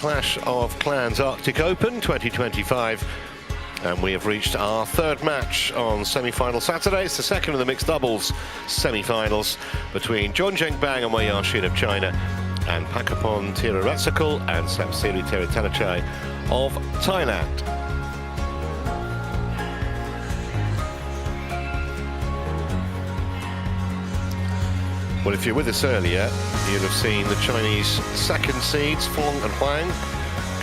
Clash of Clans Arctic Open 2025, and we have reached our third match on semi-final Saturday. It's the second of the mixed doubles semi-finals between Jiang and Vantaan of China and Pakapon Teeraratsakul and Teeraratsakul of Thailand. Well, if you're with us earlier, you'll have seen the Chinese second seeds, Fong and Huang,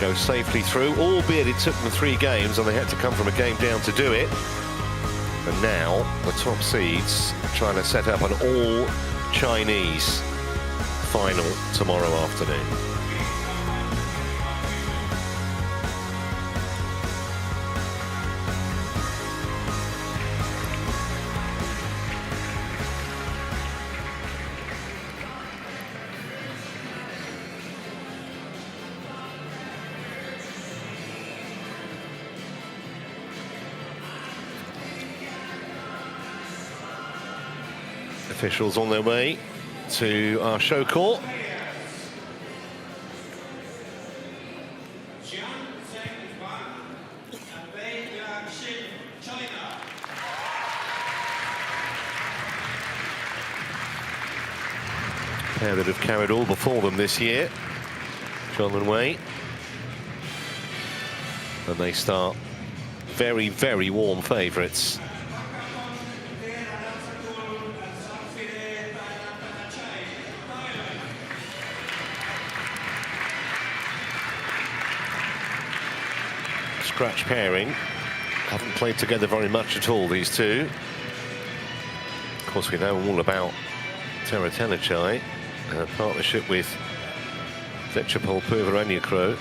go safely through, albeit it took them 3 games and they had to come from a game down to do it. And now the top seeds are trying to set up an all-Chinese final tomorrow afternoon. Officials on their way to our show court. Pair that have carried all before them this year, John and Wei. And they start very, very warm favourites. Scratch pairing, haven't played together very much at all, these two. Of course, we know all about Taerattanachai, a partnership with Vechapol Puvaranyakro.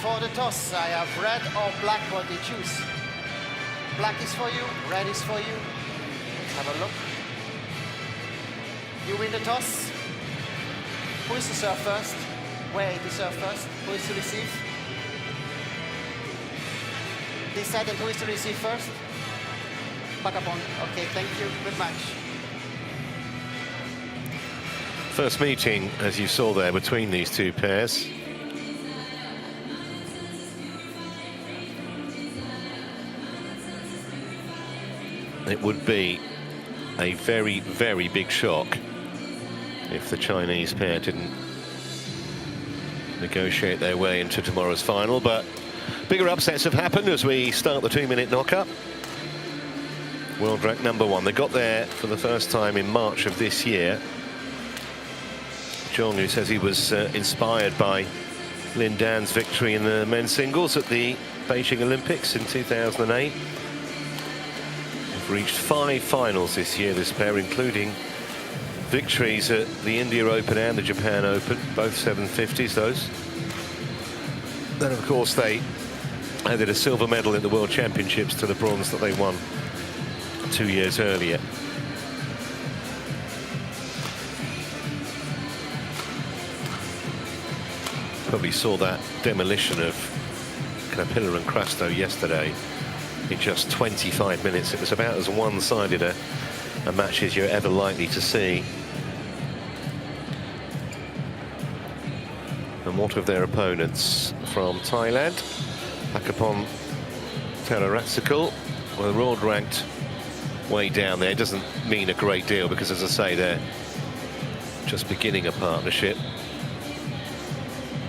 For the toss, I have red or black. What they choose. Black is for you, red is for you. Let's have a look. You win the toss. Who is to serve first? Where to serve first? Who is to receive? Decide who is to receive first. Pakapon. Okay, thank you. Good match. First meeting, as you saw there, between these two pairs. It would be a very, very big shock if the Chinese pair didn't negotiate their way into tomorrow's final, but bigger upsets have happened as we start the 2-minute knock-up. World rank #1. They got there for the first time in March of this year. Jiang, who says he was inspired by Lin Dan's victory in the men's singles at the Beijing Olympics in 2008. Reached 5 finals this year, this pair, including victories at the India Open and the Japan Open, both 750s those. Then of course they added a silver medal in the World Championships to the bronze that they won 2 years earlier. Probably saw that demolition of Capilla and Crasto yesterday in just 25 minutes. It was about as one-sided a match as you're ever likely to see. And what of their opponents from Thailand? Pakapon Teeraratsakul, well, they're all ranked way down there. It doesn't mean a great deal because, as I say, they're just beginning a partnership.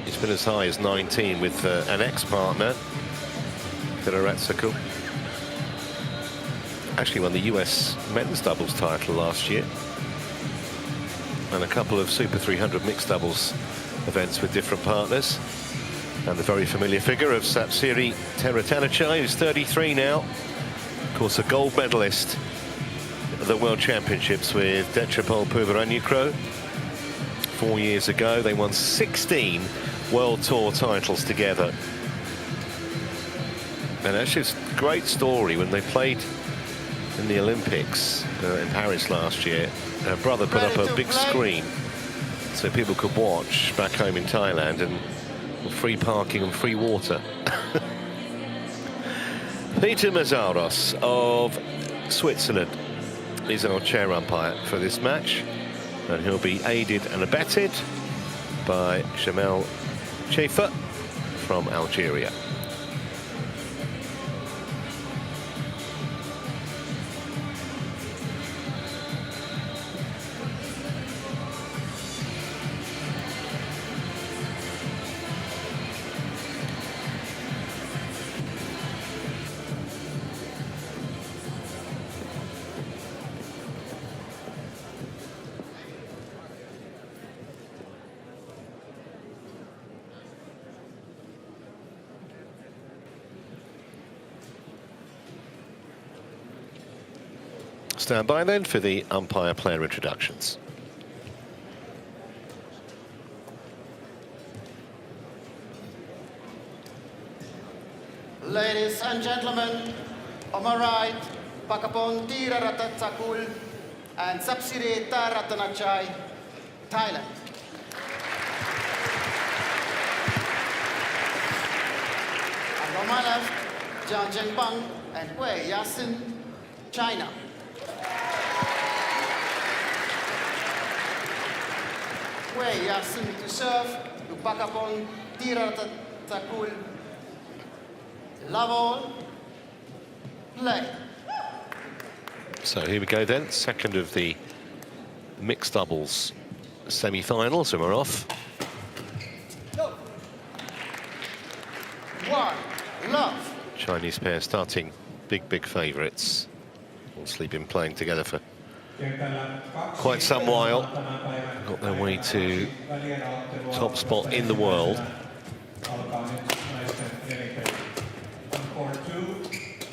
It's been as high as 19 with an ex-partner, Teeraratsakul. Actually won the US men's doubles title last year, and a couple of Super 300 mixed doubles events with different partners. And the very familiar figure of Teeraratsakul, who's 33 now. Of course, a gold medalist at the the World Championships with Detropol Puveranukro. 4 years ago, they won 16 World Tour titles together. And actually, it's a great story. When they played in the Olympics in Paris last year, her brother put up a big screen so people could watch back home in Thailand, and free parking and free water. Peter Mazaros of Switzerland is our chair umpire for this match, and he'll be aided and abetted by Jamel Chefa from Algeria. Stand by then for the umpire player introductions. Ladies and gentlemen, on my right, Pakapon Teeraratsakul and subsidiary Taerattanachai, Thailand. And on my left, Jiang and Yasin, China. Yasin to serve to Pakapon Teeraratsakul. Love all. Play. So here we go then, second of the mixed doubles semi-finals, and we're off. Go. One, love. Chinese pair starting big favourites. Obviously been playing together for quite some while. Got their way to top spot in the world.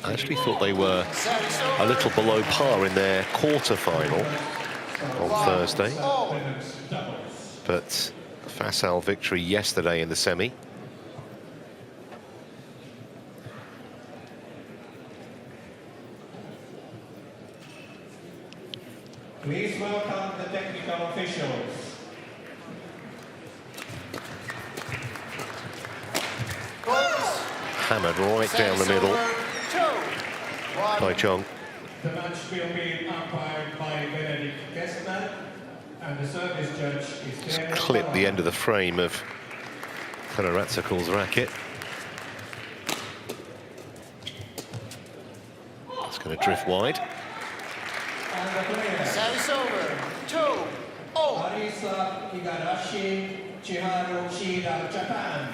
I actually thought they were a little below par in their quarter-final on Thursday. But a facile victory yesterday in the semi. Please welcome the technical officials. Hammered right down the middle by Jiang. The match will be umpired by Benedict Kessler, and the service judge is Clipped the end of the frame of Teeraratsakul's racket. It's going to drift wide. Service over. 2-0. Arisa Igarashi, Chiharu Shida, Japan.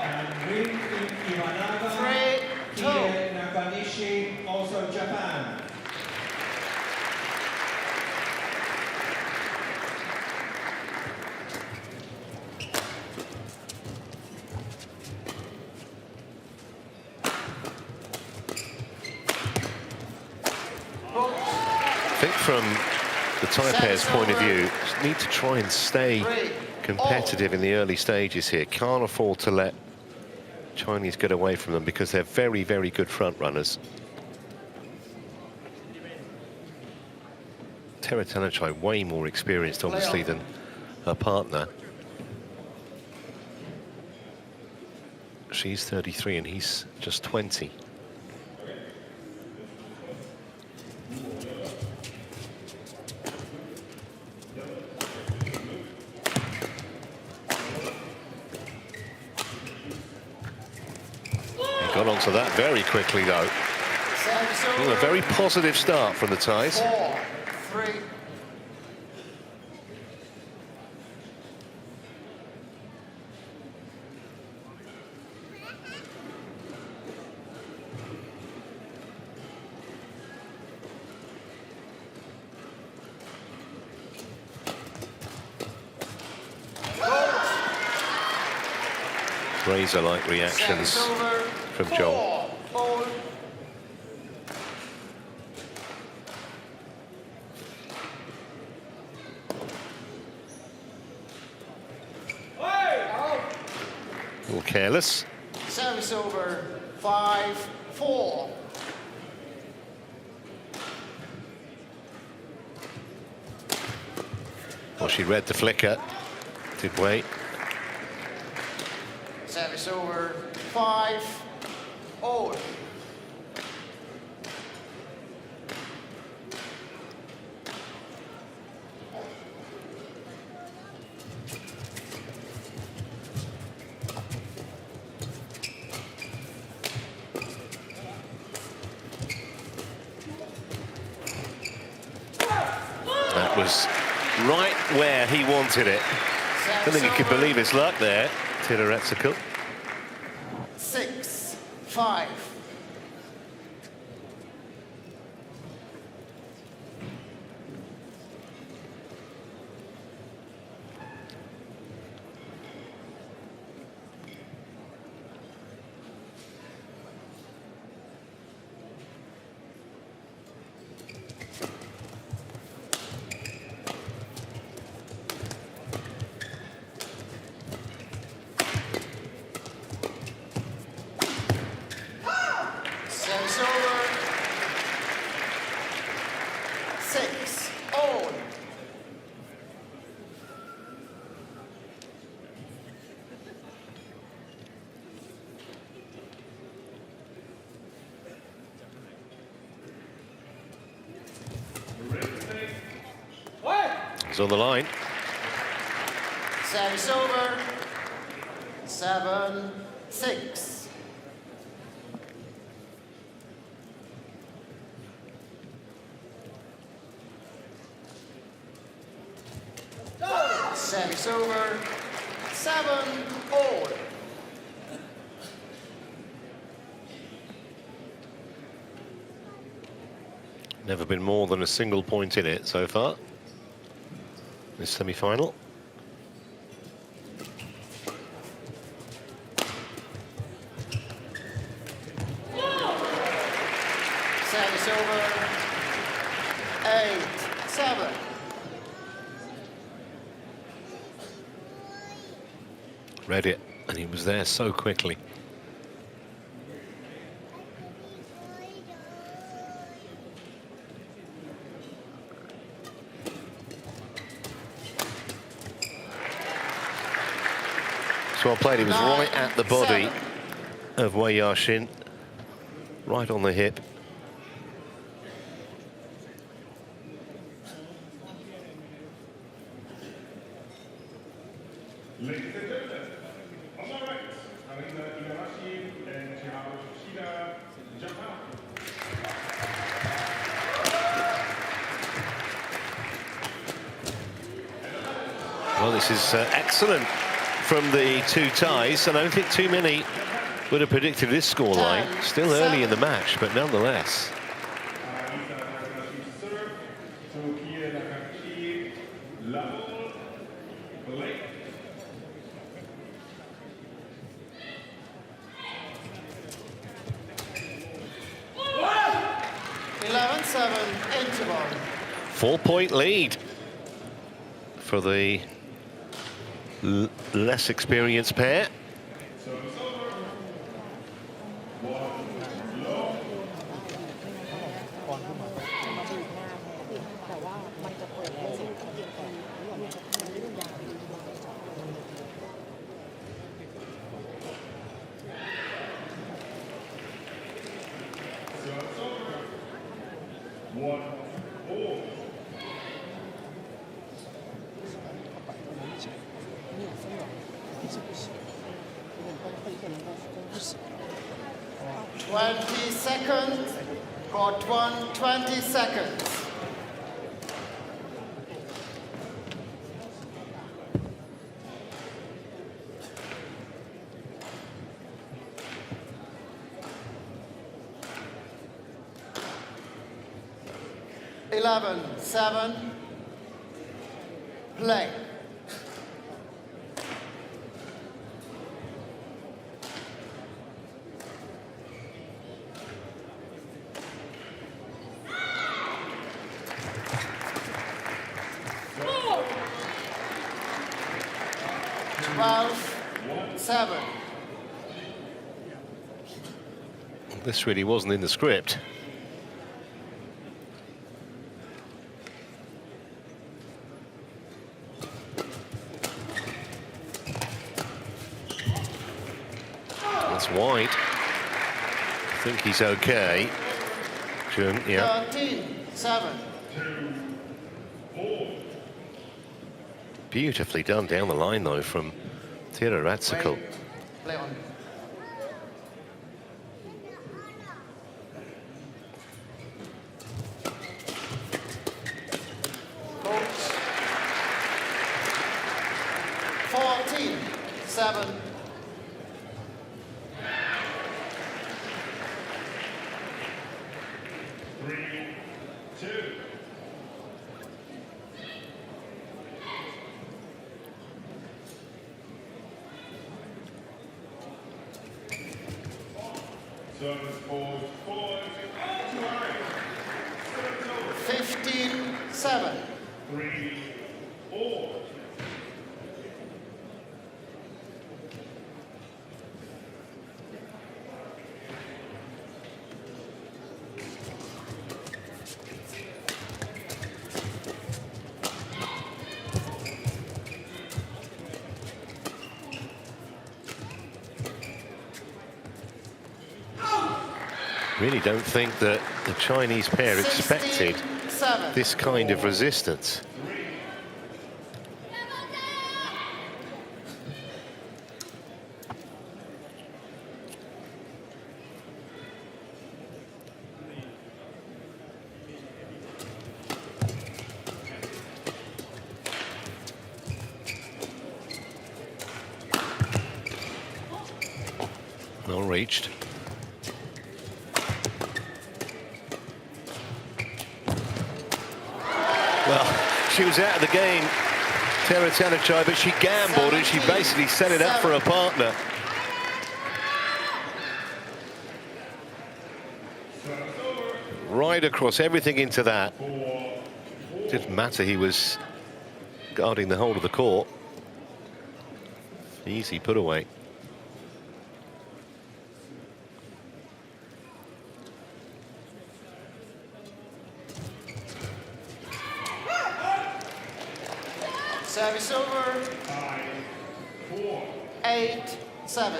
And Rin Iwanaga, 3-2. Kie Nakanishi, also Japan. I think from the Thai pair's point of view, need to try and stay competitive in the early stages here. Can't afford to let Chinese get away from them because they're very good front runners. Teeraratsakul way more experienced, obviously, than her partner. She's 33 and he's just 20. Got onto that very quickly, though. A very positive start from the Thais. 4-3. razor-like reactions from Jiang. A little careless. Service over, 5-4. Well, she read the flicker. Did wait. Service over, 5-all. That was right where he wanted it. I don't think he could believe his luck there, Teeraratsakul. 6-5. Service over, 6-all. He's on the line. Service over, 7-6. Service over, 7-all. Never been more than a single point in it so far. This semi-final. Service over, 8-7. Read it, and he was there so quickly. It's well played. He was right at the body of Wei Yaxin, right on the hip. Ladies and gentlemen, on my right, areena and Japan. Well, this is excellent from the two ties, and I don't think too many would have predicted this scoreline. Still early in the match, but nonetheless. 11-7 interval. 4-point lead for the less experienced pair. Seconds, got 20 seconds. Eleven, 7, play. 7. This really wasn't in the script. That's wide. I think he's okay. Jiang, yeah. 13-7. Beautifully done down the line, though, from Teeraratsakul. Play on. Coach. 14-7. Service ball 15-7. 3-4. Really don't think that the Chinese pair expected 16-7. this kind of resistance. Well reached. Well, she was out of the game, Teeraratsakul, but she gambled and she basically set it up for a partner. Right across everything into that. Didn't matter, he was guarding the whole of the court. Easy put away. Service over. 8-17.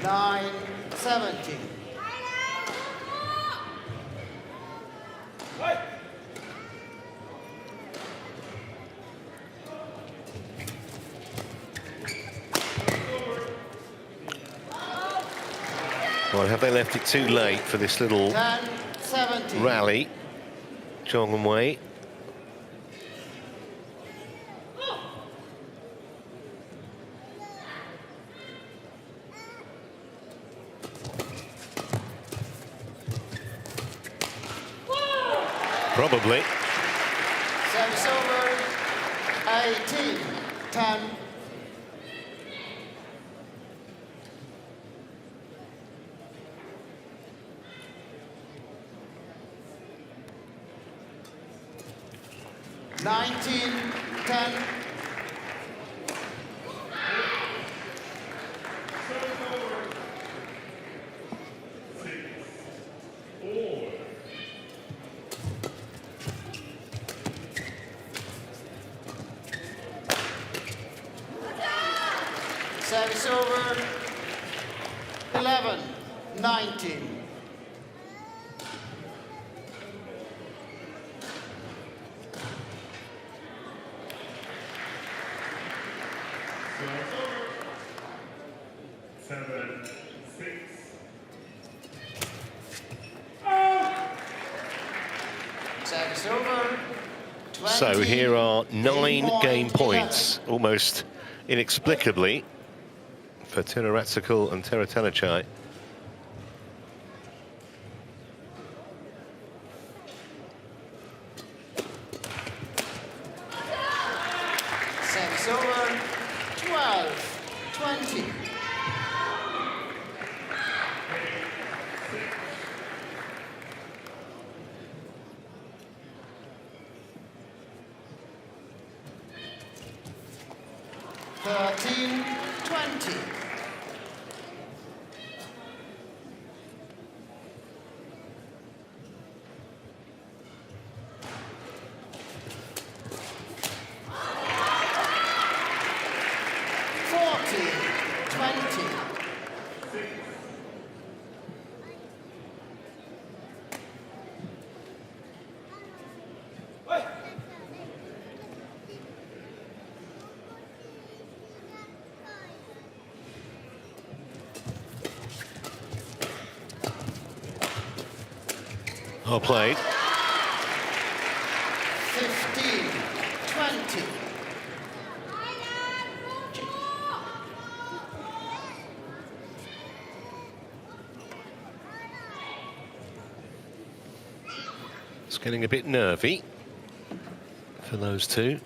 Nine, 17. Well, have they left it too late for this little 10-17. rally? Jiang and Wei. Probably. Service over. 18-10. (19-10). Service over. 11-19. Service over. So here are 9 game points, almost inexplicably, for Teeraratsakul and Taerattanachai. Service over. 12-20. 13-20. Well played. 15-20. It's getting a bit nervy for those two.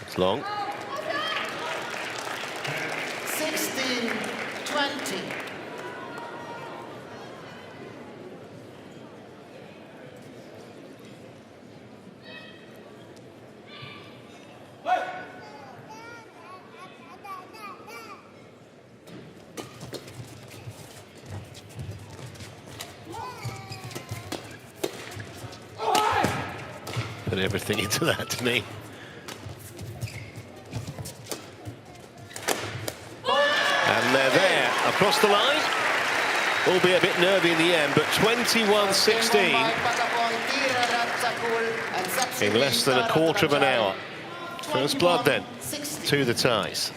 It's long. 16-20. Put everything into that, didn't he? And they're there, across the line. Albeit a bit nervy in the end, but 21-16 in less than a quarter of an hour. First blood then, to the ties.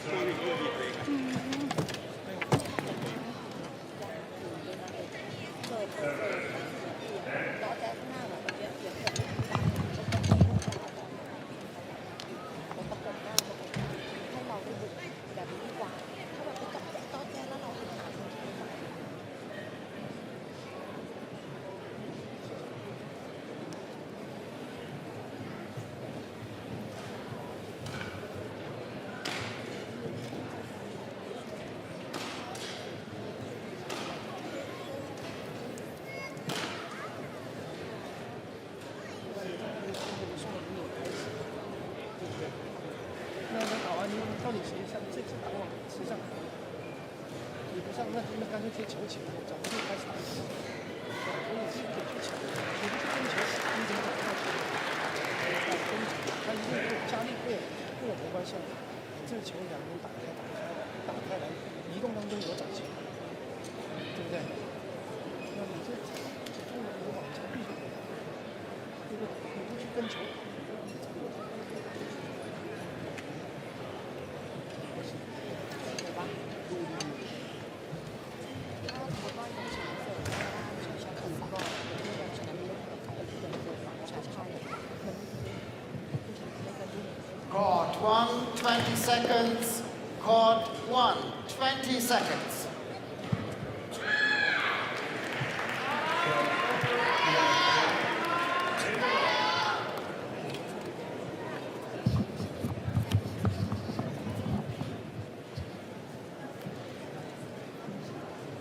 Court 1, 20 seconds. Court 1, 20 seconds.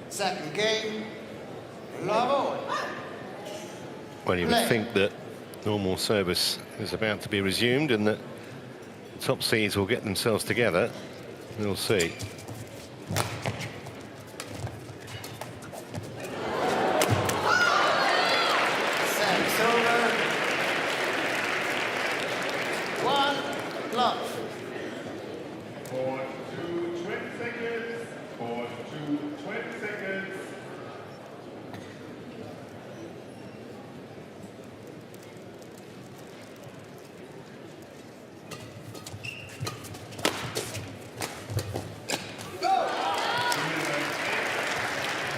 Second game, love all. Well, you would think that normal service is about to be resumed and that the top seeds will get themselves together. We'll see. Service over. 1 love. Court 2, 20 seconds. Court 2, 20 seconds.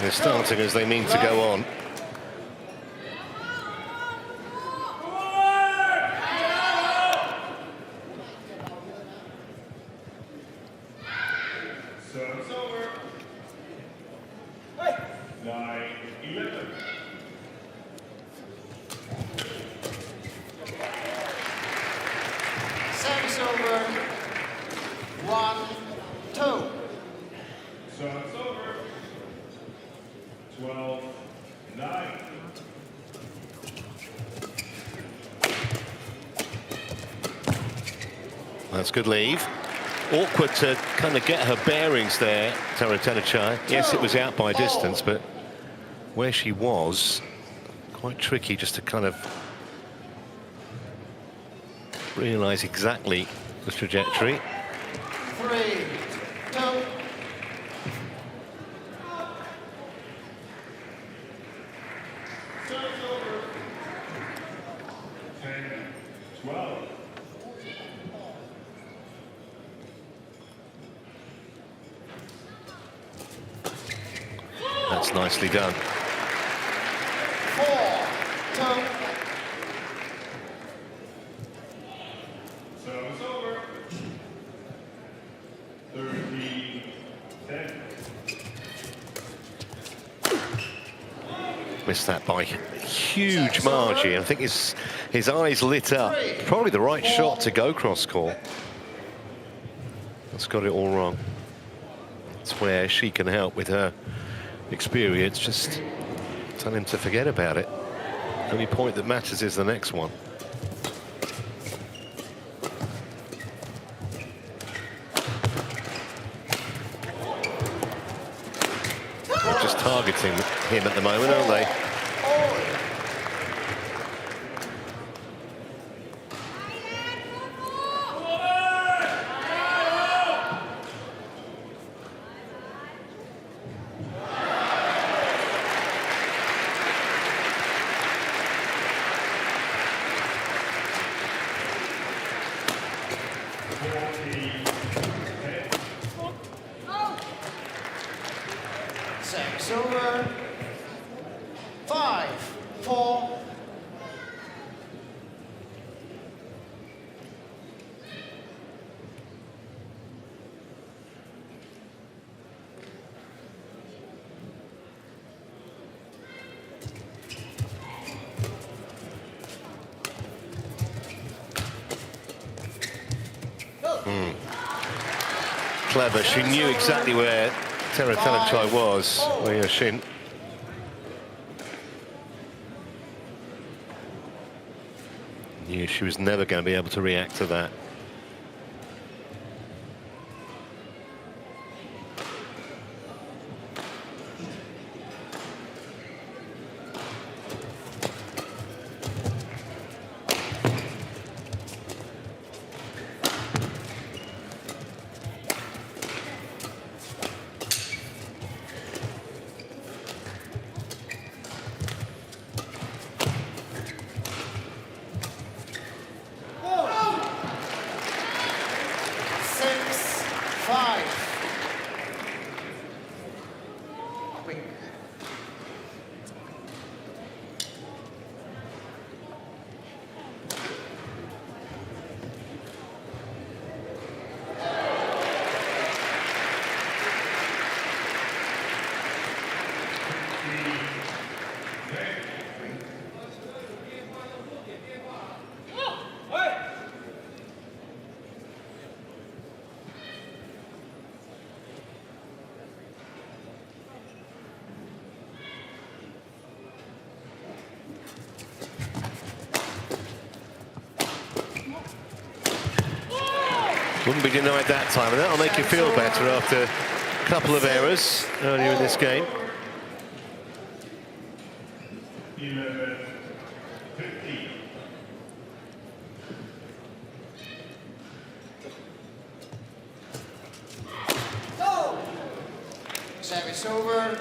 They're starting as they mean to go on. Service over. 9-11. Service over. 1-2. Service over. 12-9. That's good leave. Awkward to kind of get her bearings there, Teeraratsakul. Yes, it was out by distance, but where she was, quite tricky just to kind of realise exactly the trajectory. 3, 2. That's nicely done. 4, 2. Service over. 13-10. Missed that by huge margin. I think his eyes lit up. Probably the right shot to go cross court. That's got it all wrong. That's where she can help with her experience. Just tell him to forget about it. Only point that matters is the next one. They're just targeting him at the moment, aren't they? Service over. 5, 4. Clever. She knew exactly where Teeraratsakul was. Oh, yeah, Shin. Knew she was never going to be able to react to that. Wouldn't be denied that time, and that'll make you feel better after a couple of errors earlier in this game. 11-15. Service over.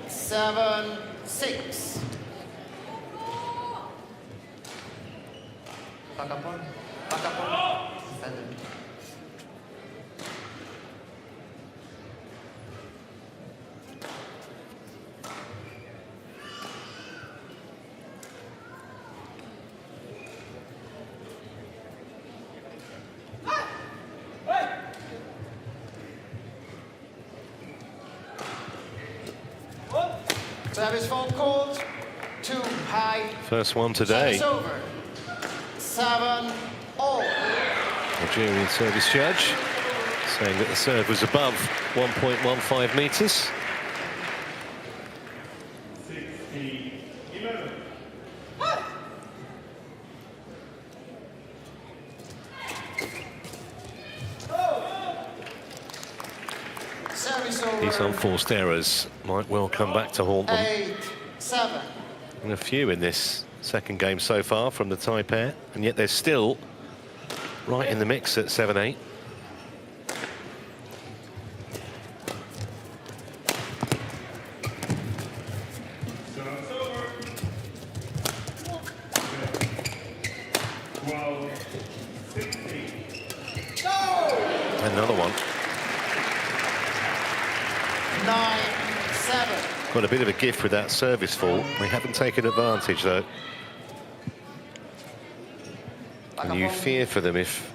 7, 6. Back up on. Back up on. 7. Service full court, 2 high. First one today. Service over. 7 all. Algerian service judge saying that the serve was above 1.15 meters. 16-11. These unforced errors might well come back to haunt them. 8-7. And a few in this second game so far from the Thai pair, and yet they're still right in the mix at 7-8. Another one. 9-7. Got a bit of a gift with that service fall. They haven't taken advantage though. And you fear for them if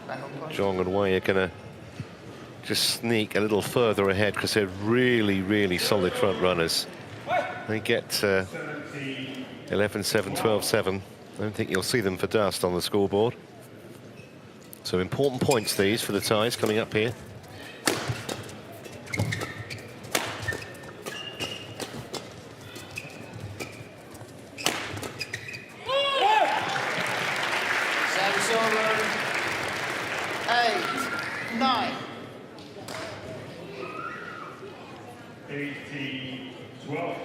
Jiang and Wei are going to just sneak a little further ahead, because they're really, really solid front runners. They get 11-7, 12-7. I don't think you'll see them for dust on the scoreboard. So important points these for the Thais coming up here. Service over. 8-9. 18-12.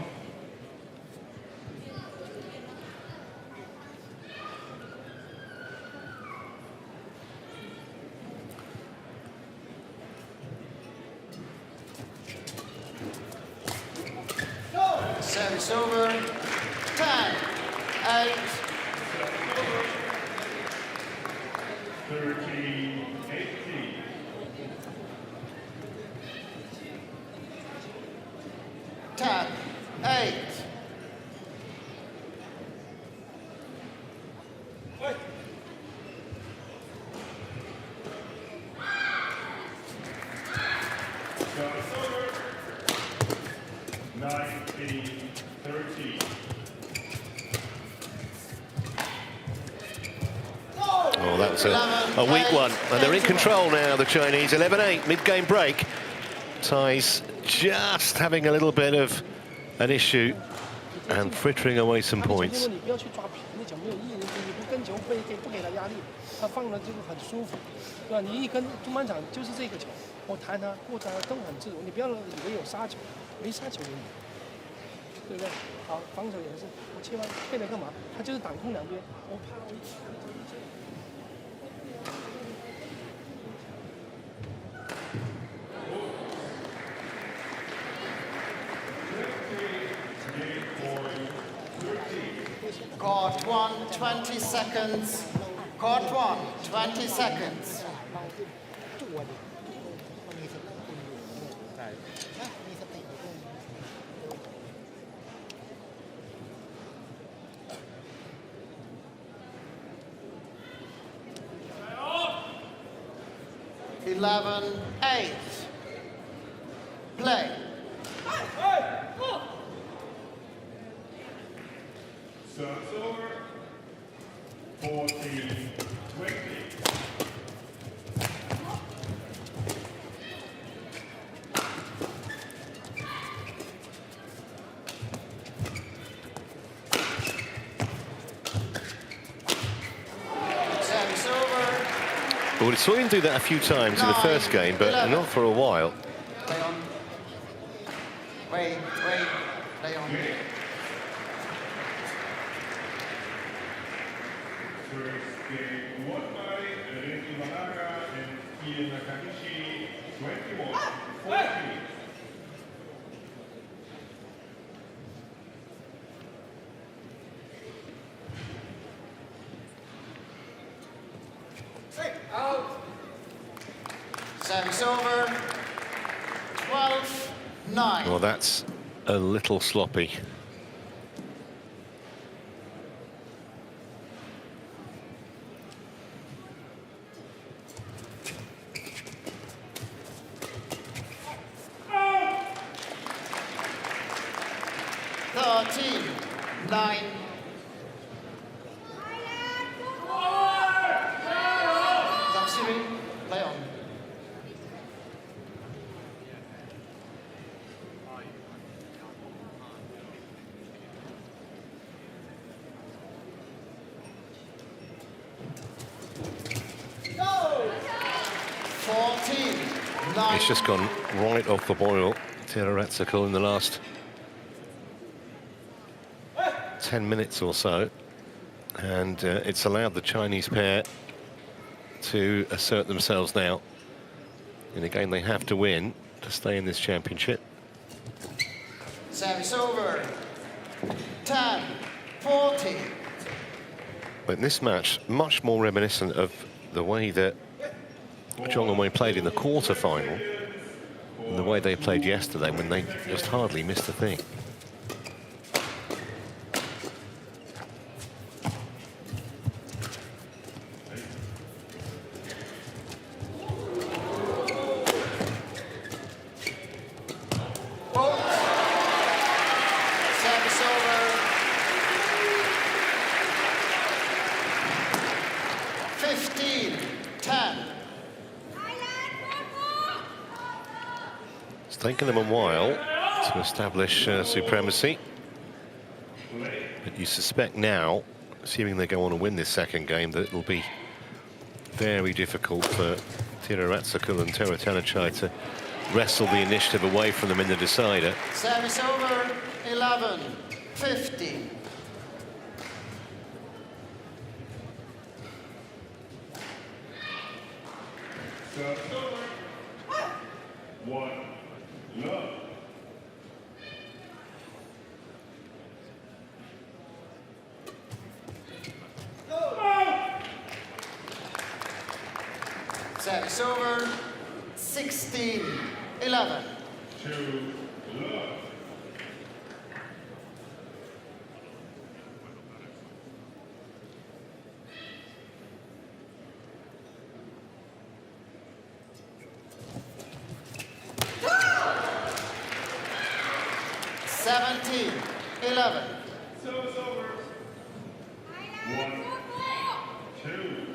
Service over. 10-8. 13-18. 10-8. Service over. 19-13. Oh, that was a weak one. And they're in control now, the Chinese. 11-8, mid-game break. Thais just having a little bit of an issue and frittering away some points. 你不要去抓平，那脚没有意义，你不跟球不给他压力，他放了这个很舒服，对吧？你一跟中盘场就是这个球，我弹他过他都很自如，你不要以为有杀球，没杀球给你，对不对？好，防守也是，我切换配了干嘛？他就是挡空两边，我怕我一传就一切。 Court 1, 20 seconds. Court 1, 20 seconds. Eleven, 8. Play. Service over. 14-20. Service over. Well, we saw him do that a few times in the first game, but not for a while. Play on. Wait. Play on. First game won by areena and Teeraratsakul, 21-14. Service over. 12-9. Well, that's a little sloppy. Nine. Zapsiri, play on. Go! 14, 9. It's just gone right off the boil, Teeraratsakul, in the last 10 minutes or so. And it's allowed the Chinese pair to assert themselves now in a game they have to win to stay in this championship. Service over. 10-40. But in this match, much more reminiscent of the way that Jiang and Wei played in the quarter-final and the way they played yesterday when they just hardly missed a thing. Service over. 15-10. It's taken them a while to establish supremacy. But you suspect now, assuming they go on and win this second game, that it'll be very difficult for Teeraratsakul and Taerattanachai to wrestle the initiative away from them in the decider. Service over. 11-50. Service over. 1 love. Service over. 16-11. 2 love. Seventeen, 11. Service over. 1 2.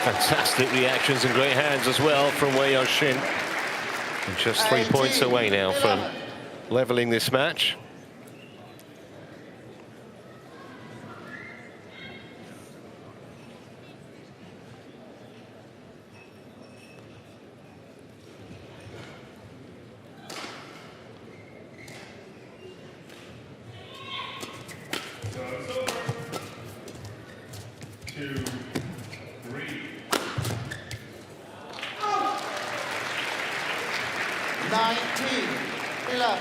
Fantastic reactions and great hands as well from Wei Yaoxin. And just 3 points away now from leveling this match. Service over. 2 3. 19-11.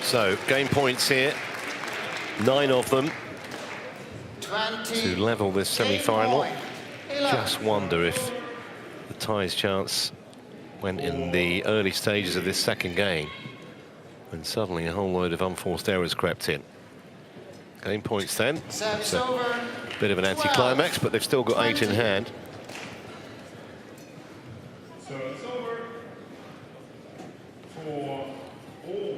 So, game points here, 9 of them 20. to level this semi-final. Game point. Just wonder if the tie's chance went in the early stages of this second game, and suddenly a whole load of unforced errors crept in. Game points then. Service So, over. bit of an anticlimax, but they've still got 8 in hand. Service over. 4 all.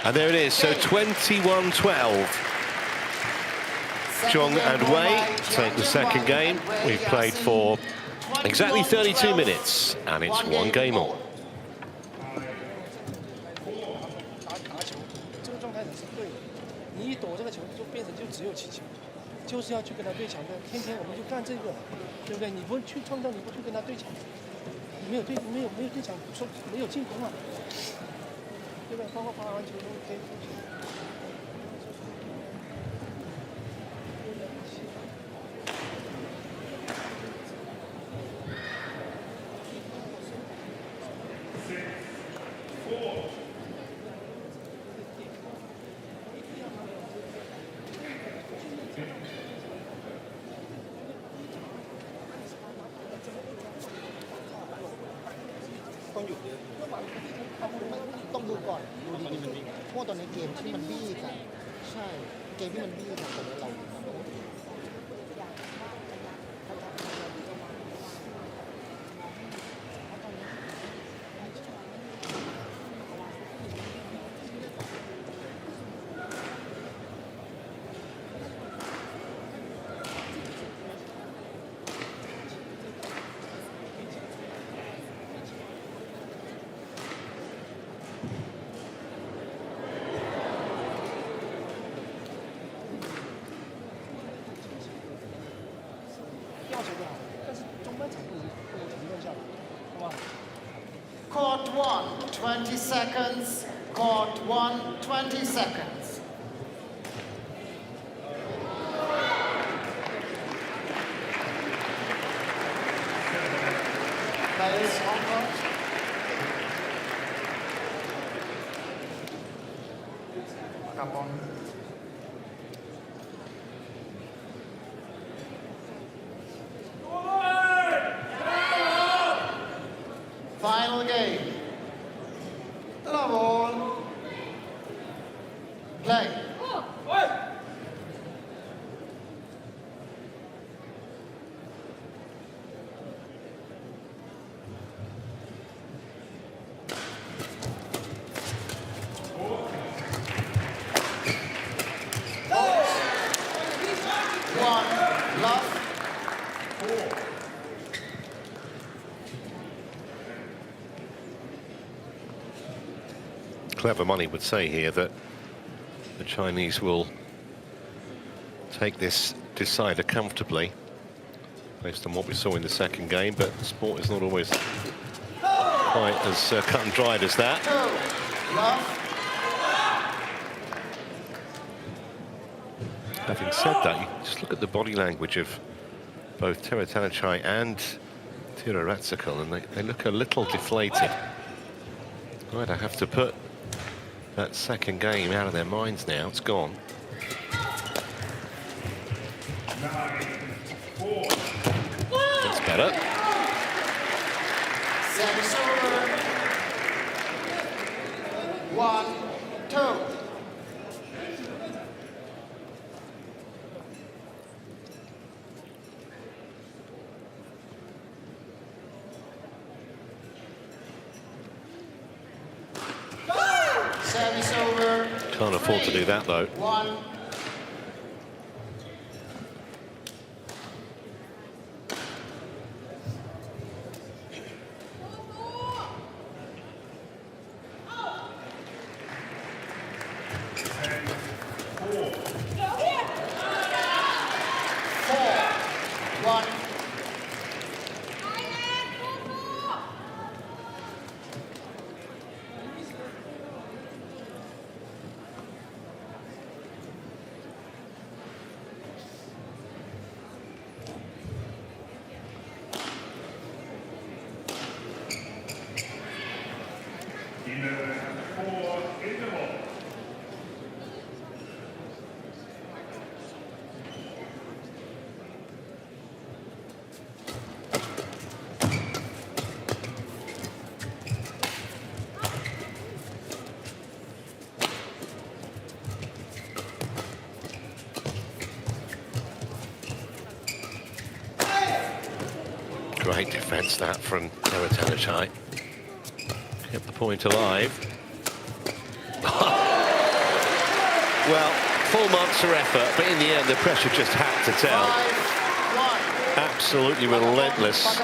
And there it is, so 21-12. Jiang and Wei take the second game. We've played for exactly 32 minutes, and it's 1 game on. 打球，这个状态是对的。你一躲这个球，就变成就只有气球，就是要去跟他对抢的。天天我们就干这个，对不对？你不去创造，你不去跟他对抢，你没有对抢，说没有进攻啊，对吧？包括发完球都可以。6-4. ต้องหยุดเยอะต้องดูก่อนดูดีๆเพราะว่าตอนนี้เกมที่มันบี้กันใช่เกมที่มันบี้กันตอนนี้เรา Court 1, 20 seconds. Court 1, 20 seconds. Players on court. Up on. Final game. Love all. Play. One, love. Clever money would say here that the Chinese will take this decider comfortably based on what we saw in the second game, but sport is not always quite as cut and dried as that. Having said that, you just look at the body language of both Teeraratsakul and Teeraratsakul, and they look a little deflated. Right, I have to put that second game out of their minds now. It's gone. 9-4. That's better. Service over. 1-2. Service over. Can't afford to do that though. 1. Great defence that from Taerattanachai. Kept the point alive. Well, 4 months of effort, but in the end the pressure just had to tell. 5-1. Absolutely relentless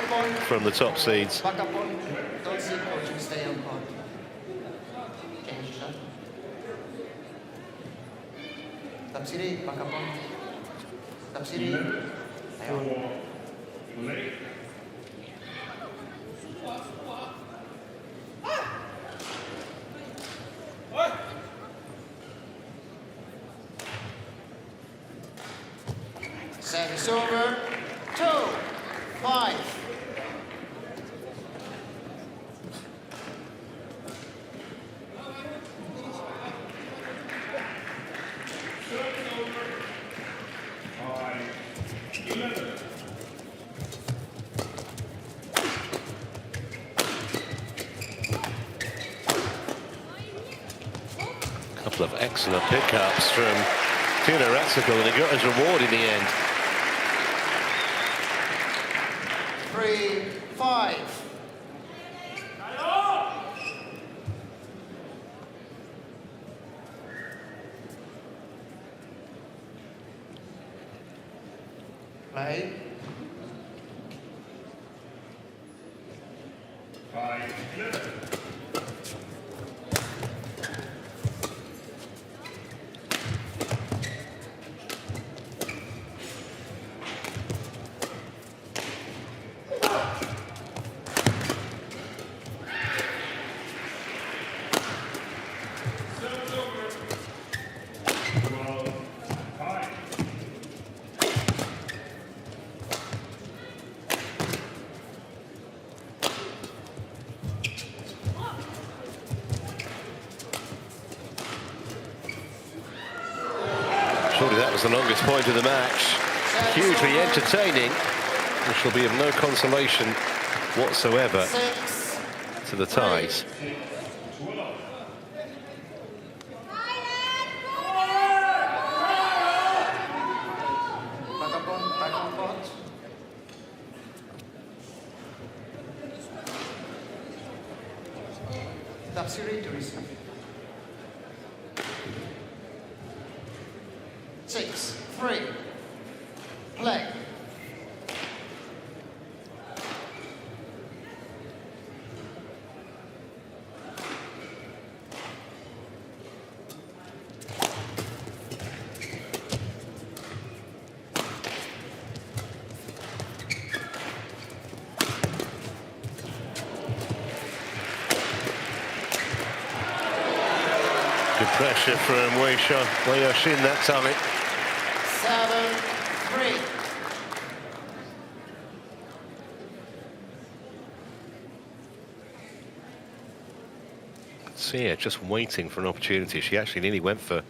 from the top seeds. Don't see coach, stay on court. Change shot. Tapsiri, Pakapon. Tapsiri. Ayon. Late. Service over. 2-5. couple of excellent pickups from Teeraratsakul, and he got his reward in the end. 3-5. Play. 5-11. Surely that was the longest point of the match. Hugely entertaining, which will be of no consolation whatsoever 6. to the ties. That's your injuries. 6-3. Play. Good pressure from Wei Yoshin that time. 7-3. Sia just waiting for an opportunity. She actually nearly went for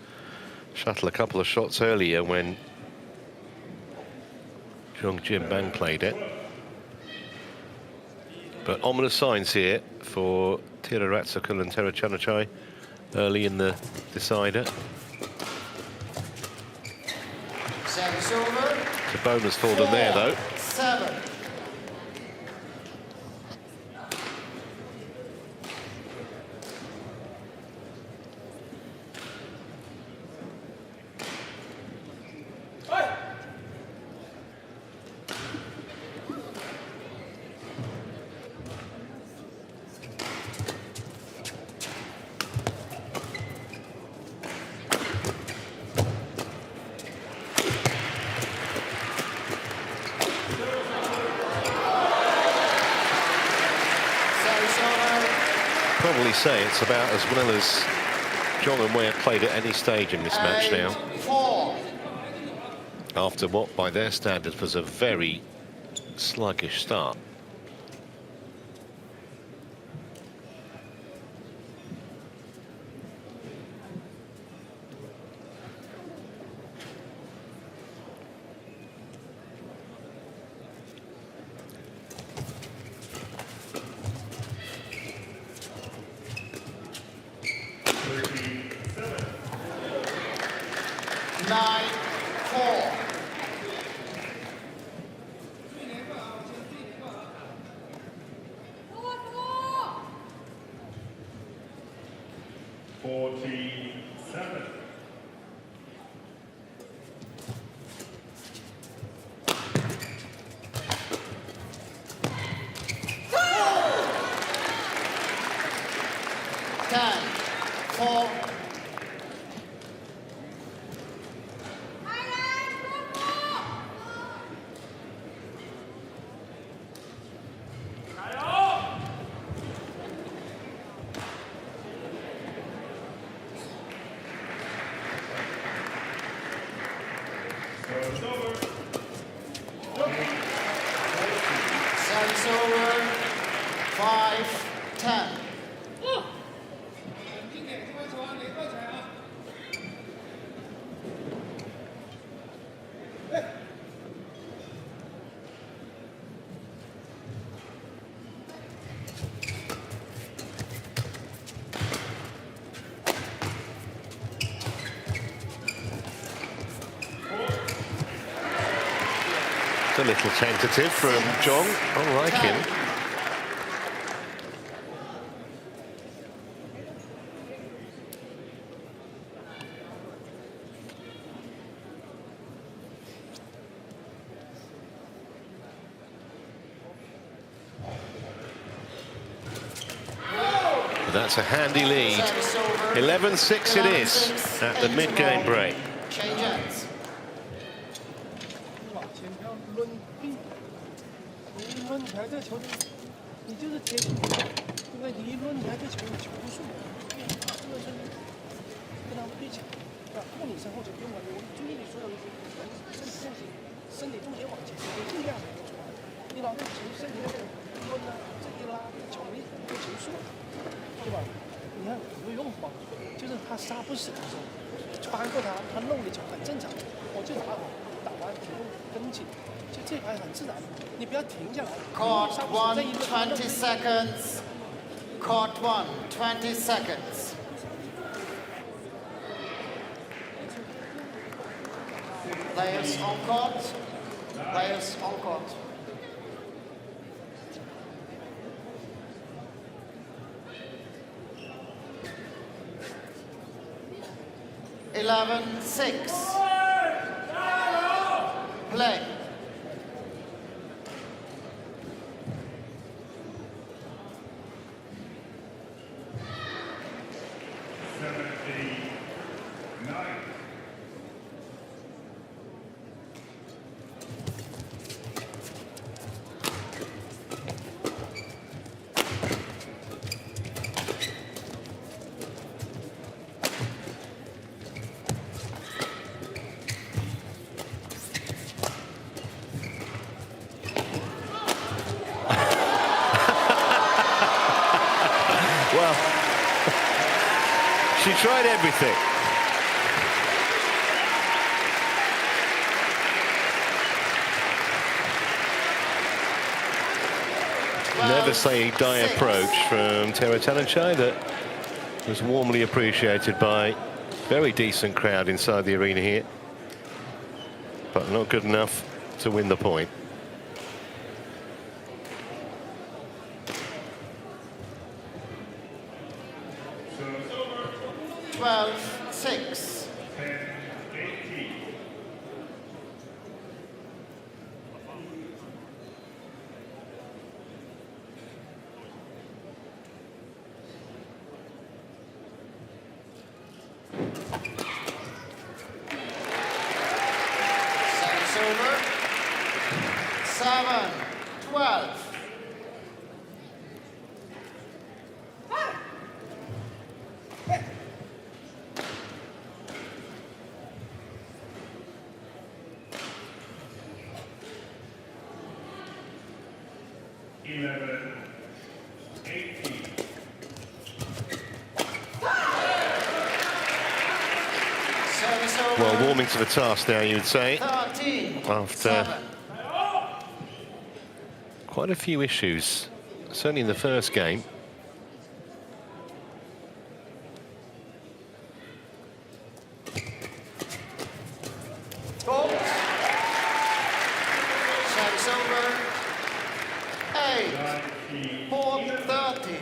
shuttle a couple of shots earlier when Jiang played it. But ominous signs here for Teeraratsakul and Taerattanachai early in the decider. Service over. It's a bonus for them there, though. 7. Probably say it's about as well as Jiang and Wei have played at any stage in this match now. 4. After what, by their standards, was a very sluggish start. Service over. 5-10. It's a little tentative from Jiang. I like him. That's a handy lead. 11-6 it is at the mid-game break. Changes. 往前不要抡并，你一抡起来这个球，你就是贴住，对不对？你一抡起来这球，球不顺，这个是跟他们对抢，啊，过你身后就不用管你，我注意你所有的身体重心往前，你尽量没有出来，你老是球身体那个抡啊，这一拉，球一球顺，对吧？你看不用慌，就是他杀不死的时候，穿过他，他弄你球很正常，我就打完球跟紧，就这盘很自然，你不要停下来。 Court 1, 20 seconds. Court 1, 20 seconds. Players on court. Players on court. Eleven, 6. Play. Well, she tried everything. Never say die approach from Teeraratsakul that was warmly appreciated by a very decent crowd inside the arena here, but not good enough to win the point. 12-6. Service over. 7-12. Well, warming to the task now, you would say, 13. after quite a few issues, certainly in the first game. Fault. Service over. 8-4-13.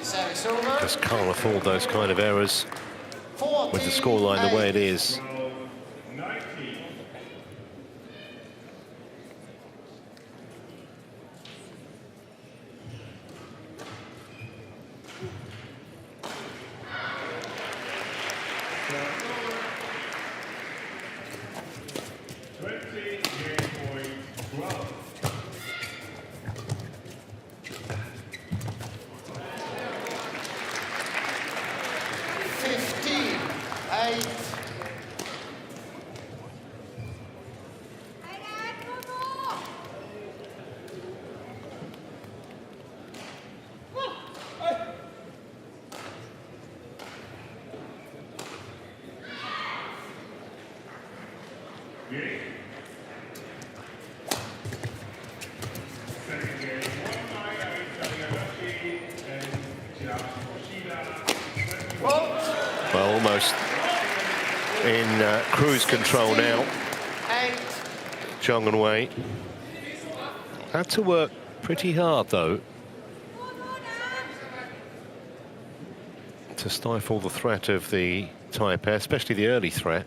Service over. Just can't afford those kind of errors 14, with the scoreline the way it is. almost in cruise control now. Jiang and Wei had to work pretty hard though to stifle the threat of the Thai pair, especially the early threat.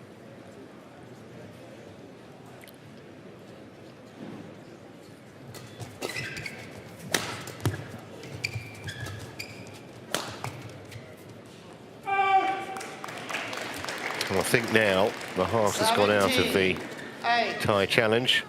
And I think now the half has gone out of the Thai challenge.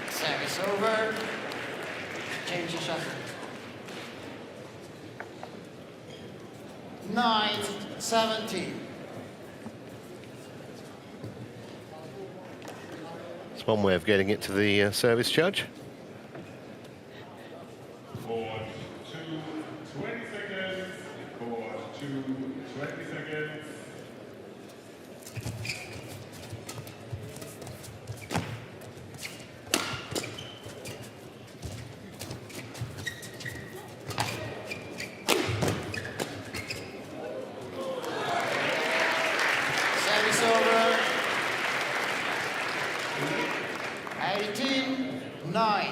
Service over. Change the shuttle. 9-17. It's one way of getting it to the service judge. For 20 seconds. For 20 seconds. Service over. 18-9.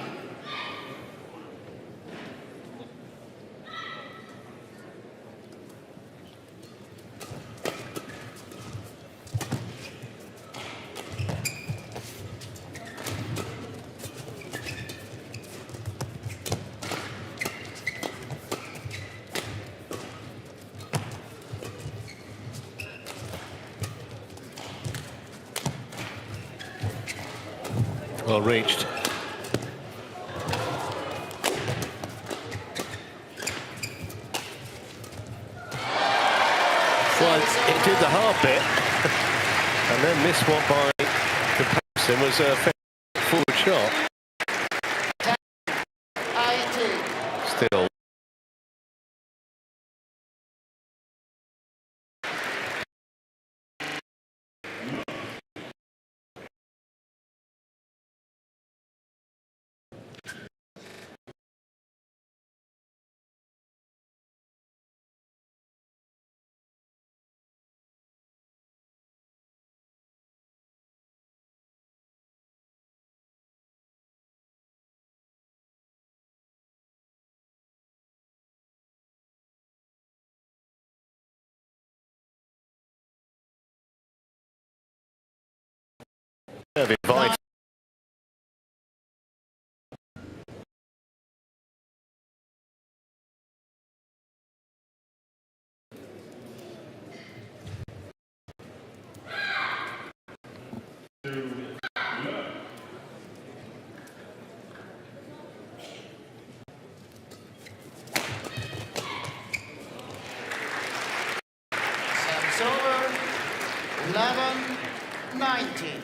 Well reached. Well, it did the hard bit and then missed what by comparison was a forward shot. 18. Still. Invite. Service over. 11-19.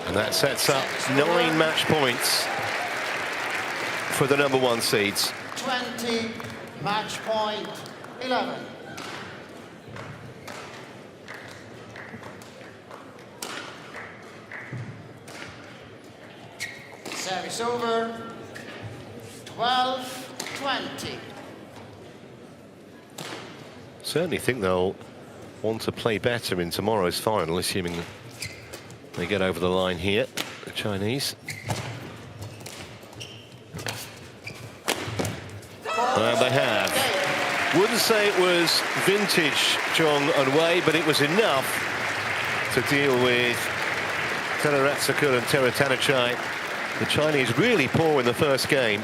And that sets up 9 match points for the #1 seeds. 20, match point 11. Service over. 12-20. Certainly think they'll want to play better in tomorrow's final, assuming they get over the line here, the Chinese. And they have. Wouldn't say it was vintage Jiang and Wei, but it was enough to deal with Teeraratsakul and Teerarattachai. The Chinese really poor in the first game,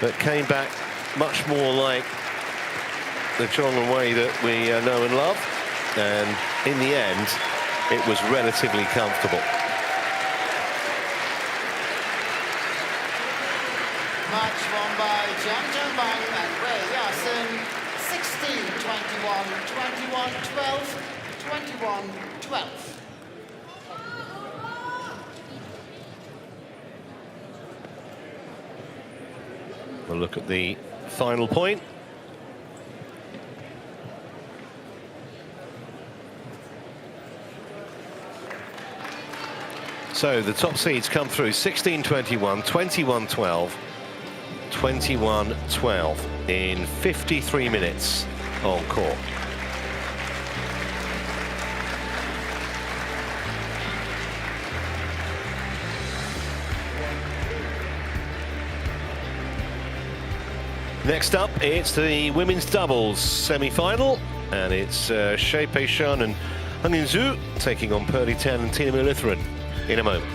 but came back much more like the Jiang and Wei that we know and love. and in the end, it was relatively comfortable. Match won by Jiang and Wei Yasin, 16-21, 21-12, 21-12. We'll look at the final point. So the top seeds come through 16-21, 21-12, 21-12 in 53 minutes on court. Next up, it's the women's doubles semi-final, and it's Shea Pei-Shan and Hung In-Zhu taking on Pearly Tan and Tina Muir-Lytherin in a moment.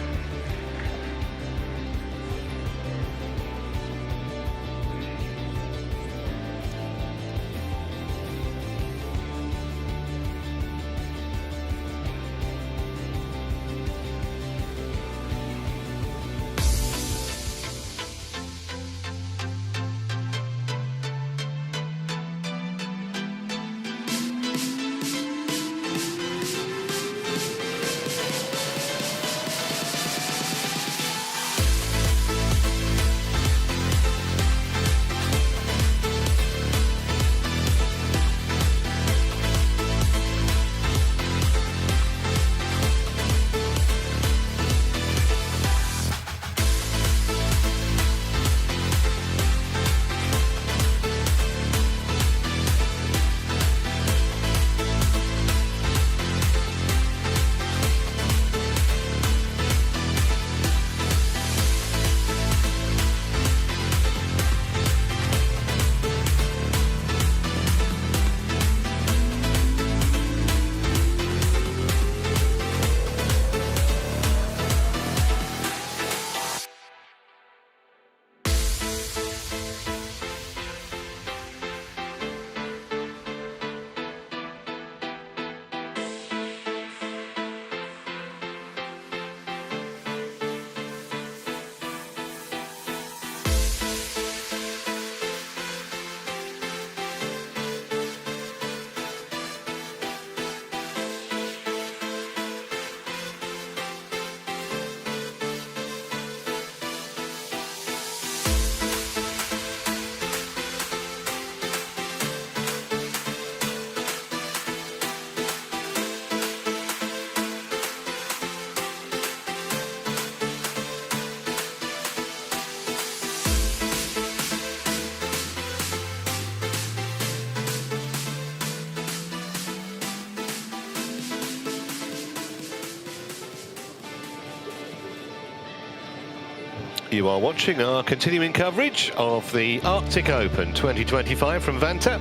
You are watching our continuing coverage of the Arctic Open 2025 from Vantaan,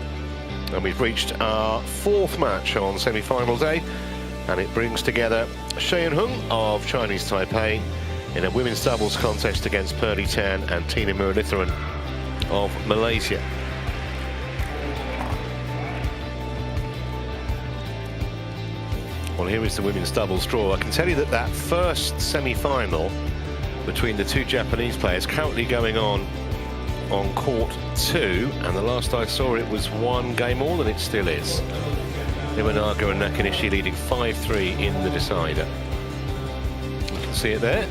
and we've reached our fourth match on semi-final day, and it brings together Shea and Hung of Chinese Taipei in a women's doubles contest against Pearly Tan and Tina Muir-Lytherin of Malaysia. Well, here is the women's doubles draw. I can tell you that that first semi-final between the two Japanese players currently going on court 2, and the last I saw it was one game all, and it still is. Iwanaga and Nakanishi leading 5-3 in the decider. You can see it there.